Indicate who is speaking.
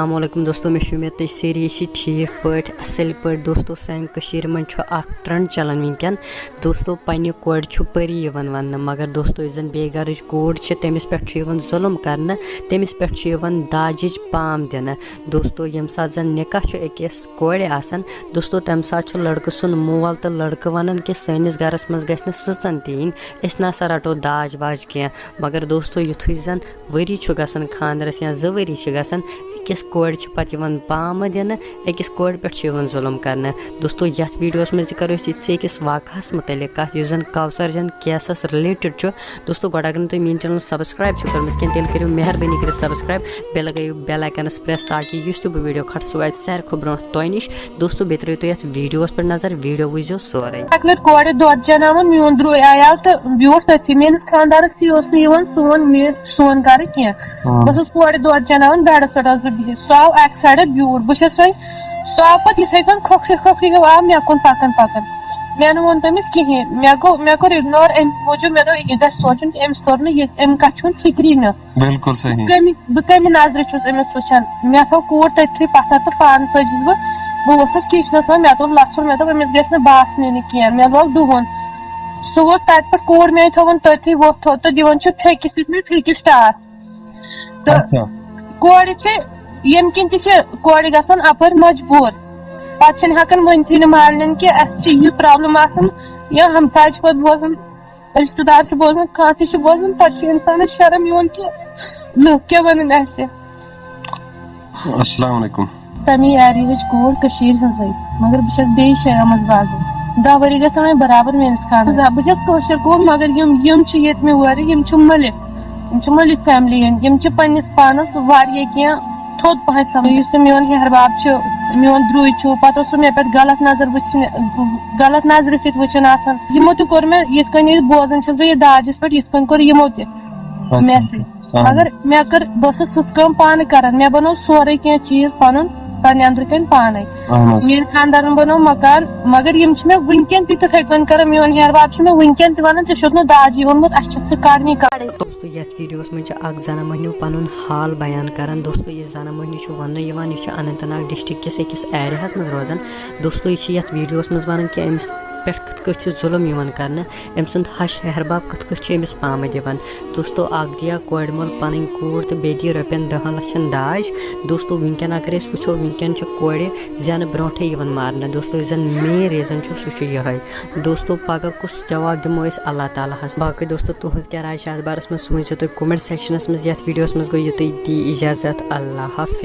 Speaker 1: السلام علیکم دوستو میں امید تھی ساری ٹھیک پٲٹھۍ اصل پٲٹھۍ دوستو سانہِ کٔشیٖرِ منٛز چھُ اکھ ٹرٛنٛڈ چلان وٕنکٮ۪ن دوستو پننہِ کورِ چھُ پٔری یِوان وننہٕ مگر دوستو یُس زن بیٚیہِ گرٕچ کوٗر چھِ تٔمِس پٮ۪ٹھ چھُ یِوان ظُلم کرنہٕ تٔمِس پٮ۪ٹھ چھُ یِوان داجِچ پام دِنہٕ دوستو ییٚمہِ ساتہٕ زن نکاح چھُ أکِس کورِ آسان دوستو تمہِ ساتہٕ چھُ لڑکہٕ سُنٛد مول تہٕ لڑکہٕ ونان کہِ سٲنِس گرس منٛز گژھِ نہٕ سٕژن تہِ یِنۍ أسۍ نسا رٹو داج واج کینٛہہ مگر دوستو یُتھُے زن ؤری چھُ گژھان خانٛدرس یا 2 ؤری چھِ گژھان أکِس کورِ چھِ پتہٕ یِوان پامہٕ دِنہٕ أکِس کورِ پٮ۪ٹھ چھُ یِوان ظُلم کرنہٕ دوستو یتھ ویٖڈیوس منٛز تہِ کرو أسۍ یِتھسٕے أکِس واقعس مُتعلق کتھ یُس زن کوثر جان کیسس رِلیٹڈ چھُ دوستو گۄڈٕ اگر نہٕ تُہۍ میٲنۍ چینل سبسکرایب چھِو کٔرمٕژ کینٛہہ تیٚلہِ کٔرِو مہربٲنی کٔرِتھ سبسکرایب بیٚیہِ لگٲیِو بیل آیکنس پریس تاکہِ یُس تہِ بہٕ ویٖڈیو کھٹہٕ سُہ واتہِ ساروی کھۄتہٕ برونٛٹھ تۄہہِ نِش دوستو بیٚیہِ ترٲیِو تُہۍ یتھ ویٖڈیوس پٮ۪ٹھ نظر ویٖڈیو وٕچھزیو سورُے
Speaker 2: اکہِ لٹہِ کورِ دۄد چناوان میون درٛوے آیاو تہٕ بیوٗٹھ تٔتھی میٲنِس خانٛدارس تھی اوس نہٕ یِوان سون گرٕ کینٛہہ بہٕ ٲسٕس کورِ دۄد چناوان بیڈس پٮ۪ٹھ ٲسٕس بہٕ بِہِتھ سُہ آو اکہِ سایڈٕ بیوٗٹھ بہٕ چھس وۄنۍ سُہ آو پتہٕ یِتھٕے کٔنۍ کھوکھرِ ہیوٗ آو مےٚ کُن پکان مےٚ نہٕ ووٚن تٔمِس کِہینۍ مےٚ کوٚر اِگنور امہِ موٗجوٗب مےٚ دوٚپ یہِ گژھِ سونٛچُن کہِ أمِس توٚر نہٕ یہِ امہِ کتھِ ہُنٛد فِکری نہٕ
Speaker 3: بالکل صحیح
Speaker 2: بہٕ کمہِ نظرِ چھُس أمِس وٕچھان مےٚ تھوٚو کوٗر تٔتھی پتھر تہٕ پانہٕ ژٔجِس بہٕ ؤژھٕس کچنس منٛز مےٚ توٚر لژھُن مےٚ دوٚپ أمِس گژھِ نہٕ باسنٕے نہٕ کینٛہہ مےٚ لوگ ڈُہُن سُہ ووت تتہِ پٮ۪ٹھ کوٗر میٲنۍ تھٲوٕن تٔتھی وۄتھ تھوٚد تہٕ دِوان چھُ پھیٚکِس سۭتۍ مےٚ پھیٚکِس ٹاس تہٕ کورِ چھِ ییٚمہِ کِنۍ تہِ چھِ کورِ گژھان اپٲرۍ مجبوٗر پتہٕ چھِنہٕ ہٮ۪کان ؤنتھٕے نہٕ مالنٮ۪ن کہِ اسہِ چھِ یہِ پرابلم آسان یا ہمساے چھِ پتہٕ بوزان رشتہٕ دار چھِ بوزان کانٛہہ تہِ چھُ بوزان پتہٕ چھُ انسانس شرم یِوان کہِ لُکھ کیٛاہ ونان اسہِ
Speaker 3: السلام علیکم
Speaker 2: تمی ایریاہٕچ کوٗر کٔشیٖرِ ہٕنٛزٕے مگر بہٕ چھس بیٚیہِ جایہِ آمٕژ باغن 10 ؤری گژھن وۄنۍ برابر میٲنِس خانٛدرس بہٕ چھس کٲشِر کوٗر مگر یِم چھِ ییٚتہِ وورِ یِم چھِ مٔلِک فیملی ہٕنٛدۍ یِم چھِ پننِس پانس واریاہ کینٛہہ تھوٚد پہن سمجھ یُس یہِ میون ہیہر باب چھُ میون درٛوے چھُ پتہٕ اوس سُہ مےٚ پٮ۪ٹھ غلط نظرِ سۭتۍ وٕچھان آسان یِمو تہِ کوٚر مےٚ یِتھ کٔنۍ ییٚلہِ بوزان چھس بہٕ یہِ داجس پٮ۪ٹھ یِتھ کٔنۍ کوٚر یِمو تہِ مےٚ سۭتۍ مگر بہٕ ٲسٕس سٕژ کٲم پانہٕ کران مےٚ بنوو سورُے کینٛہہ چیٖز پننہِ أنٛدرٕ کَنۍ پانے میٲنۍ خانٛدارن بنوو مکان مگر یِم چھِ مےٚ وٕنکٮ۪ن تہِ تِتھٕے کٔنۍ کران میون ہیہر باب چھُ مےٚ وٕنکٮ۪ن تہِ ونان ژےٚ چھُتھ نہٕ داجی ووٚنمُت اسہِ چھِ ژٕ کڑنی
Speaker 1: دوستو یتھ ویٖڈیوس منٛز چھِ اکھ زنان مٔہنیوٗ پنُن حال بیان کران دوستو یہِ زنان مٔہنیوٗ چھُ وننہٕ یِوان یہِ چھُ اننت ناگ ڈسٹرک کِس أکِس ایریاہس منٛز روزان دوستو یہِ چھِ یتھ ویٖڈیوس منٛز ونان کہِ أمِس پٮ۪ٹھ کِتھ کٲٹھۍ چھُ ظُلم یِوان کرنہٕ أمۍ سُنٛد ہش ہیہر باب کِتھ کٲٹھۍ چھُ أمِس پامہٕ دِوان دوستو اکھ دِیا کورِ مول پنٕنۍ کوٗر تہٕ بیٚیہِ دِیہِ رۄپین 10 لچھن داج دوستو وٕنکٮ۪ن اگر أسۍ وٕچھو وٕنکٮ۪ن چھِ کورِ زینہٕ برونٛٹھٕے یِوان مارنہٕ دوستو یُس زن مین ریٖزن چھُ سُہ چھُ یِہوے دوستو پگہہ کُس جواب دِمو أسۍ اللہ تعالیٰ ہس باقٕے دوستو تُہنٛز کیاہ راے چھِ اتھ بارس منٛز سوٗنٛچزیو تُہۍ کومنٹ سیکشنس منٛز یتھ ویٖڈیوس منٛز گوٚو یُتُے دی اِجازت اللہ حافظ